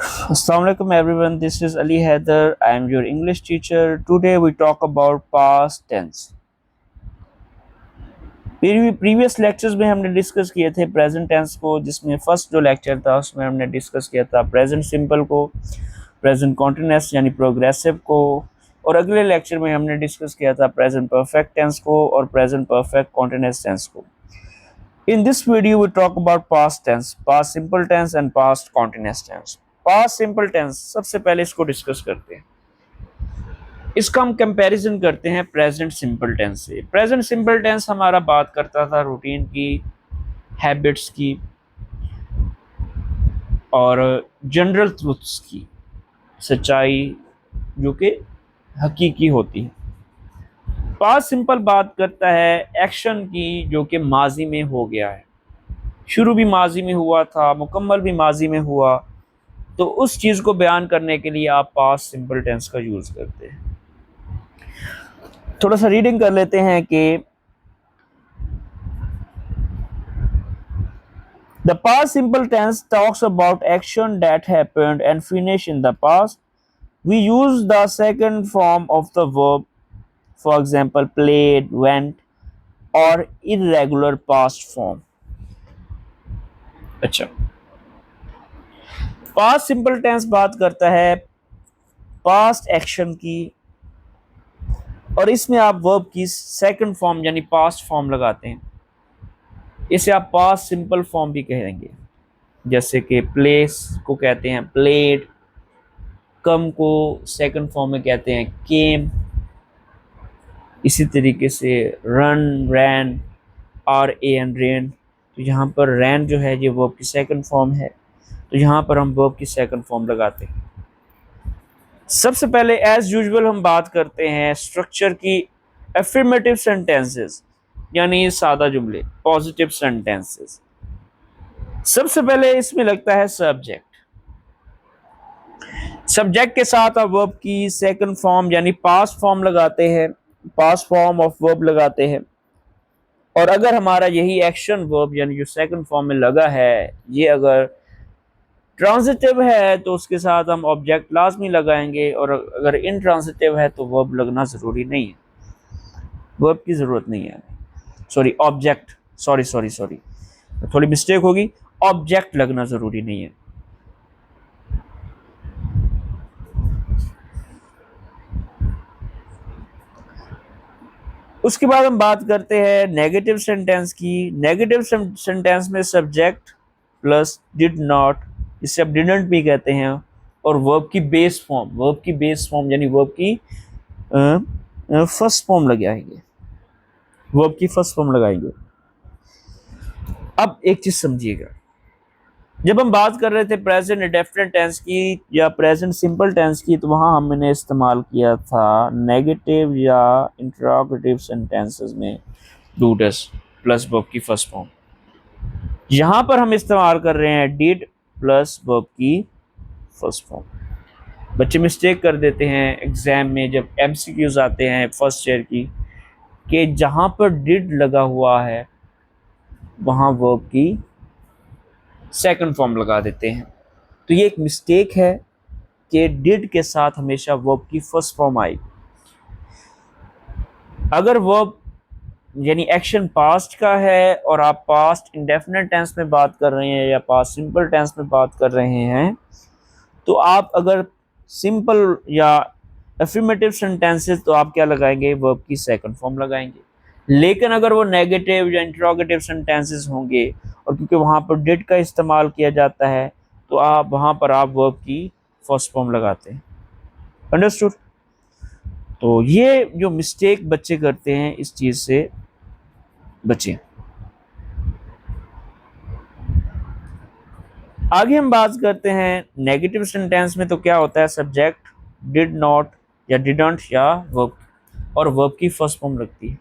Assalamu alaikum everyone, this is Ali Haider. I am your English teacher. Today we talk about past tense. Previous lectures में हमने discuss किए थे present tense को, जिसमें first जो lecture था उसमें हमने डिस्कस किया था प्रेजेंट सिंपल को, प्रेजेंट कॉन्टिन्यूअस यानी प्रोग्रेसिव को, और अगले लेक्चर में हमने डिस्कस किया था प्रेजेंट परफेक्ट टेंस को और प्रेजेंट परफेक्ट कॉन्टिन्यूअस टेंस को. In this video we talk about past tense, past simple tense and past continuous tense. Past simple tense सबसे पहले इसको डिस्कस करते हैं. इसका हम कंपैरिजन करते हैं प्रेजेंट सिंपल टेंस से. प्रेजेंट सिंपल टेंस हमारा बात करता था रूटीन की, हैबिट्स की और जनरल ट्रुथ्स की, सच्चाई जो कि हकीकी होती है. पास्ट सिंपल बात करता है एक्शन की जो कि माजी में हो गया है, शुरू भी माजी में हुआ था, मुकम्मल भी माजी में हुआ, तो उस चीज़ को बयान करने के लिए आप पास्ट सिंपल टेंस का यूज़ करते हैं. थोड़ा सा रीडिंग कर लेते हैं कि the past simple tense talks about action that happened and finished in the past. We use the second form of the verb, for example played, went, or irregular past form. अच्छा, past simple tense बात करता है past action की और इसमें आप verb की second form यानी पास्ट फॉर्म लगाते हैं. इसे आप पास्ट सिंपल फॉर्म भी कहेंगे, जैसे कि प्लेस को कहते हैं प्लेड, कम को सेकंड फॉर्म में कहते हैं केम, इसी तरीके से run, ran, R A N rain. तो यहाँ पर रैन जो है ये वर्ब की सेकंड फॉर्म है, तो यहाँ पर हम वर्ब की सेकंड फॉर्म लगाते हैं. सबसे पहले एज यूजुअल हम बात करते हैं स्ट्रक्चर की. एफर्मेटिव सेंटेंसेस यानी सादा जुमले, पॉजिटिव सेंटेंसेस. सबसे पहले इसमें लगता है सब्जेक्ट. सब्जेक्ट के साथ आप वर्ब की सेकंड फॉर्म यानी पास्ट फॉर्म लगाते हैं, पास्ट फॉर्म ऑफ वर्ब लगाते हैं. और अगर हमारा यही एक्शन वर्ब यानी जो सेकंड फॉर्म में लगा है ये अगर ट्रांजिटिव है तो उसके साथ हम ऑब्जेक्ट लाजमी लगाएंगे, और अगर इनट्रांजिटिव है तो वर्ब लगना ज़रूरी नहीं है, वर्ब की ज़रूरत नहीं है. सॉरी ऑब्जेक्ट, सॉरी थोड़ी मिस्टेक होगी, ऑब्जेक्ट लगना ज़रूरी नहीं है. उसके बाद हम बात करते हैं नेगेटिव सेंटेंस की. नेगेटिव सेंटेंस में सब्जेक्ट प्लस डिड नॉट, इसे आप डिडंट भी कहते हैं, और वर्ब की बेस फॉर्म यानी वर्ब की फर्स्ट फॉर्म लगाएंगे, वर्ब की फर्स्ट फॉर्म लगाएंगे. अब एक चीज समझिएगा, जब हम बात कर रहे थे प्रेजेंट इंडेफिनिट टेंस की या प्रेजेंट सिंपल टेंस की, तो वहां हमने इस्तेमाल किया था नेगेटिव या इंटरोगेटिव सेंटेंसेस में डू डस प्लस वर्ब की फर्स्ट फॉर्म. यहां पर हम इस्तेमाल कर रहे हैं डिड प्लस वर्ब की फर्स्ट फॉर्म. बच्चे मिस्टेक कर देते हैं एग्जाम में जब एमसीक्यूज आते हैं फर्स्ट ईयर की, कि जहां पर डिड लगा हुआ है वहां वर्ब की सेकंड फॉर्म लगा देते हैं. तो ये एक मिस्टेक है कि डिड के साथ हमेशा वर्ब की फर्स्ट फॉर्म आएगी. अगर वर्ब यानी एक्शन पास्ट का है और आप पास्ट इंडेफिनिट टेंस में बात कर रहे हैं या पास्ट सिंपल टेंस में बात कर रहे हैं, तो आप अगर सिंपल या अफर्मेटिव सेंटेंसेस तो आप क्या लगाएंगे, वर्ब की सेकंड फॉर्म लगाएंगे. लेकिन अगर वो नेगेटिव या इंटरोगेटिव सेंटेंसेस होंगे और क्योंकि वहाँ पर डिड का इस्तेमाल किया जाता है तो आप वहाँ पर आप वर्ब की फर्स्ट फॉर्म लगाते हैं. अंडरस्टूड? तो ये जो मिस्टेक बच्चे करते हैं इस चीज़ से बचें. आगे हम बात करते हैं नेगेटिव सेंटेंस में. तो क्या होता है, सब्जेक्ट डिड नॉट या डिडंट या वर्ब, और वर्ब की फर्स्ट फॉर्म लगती है.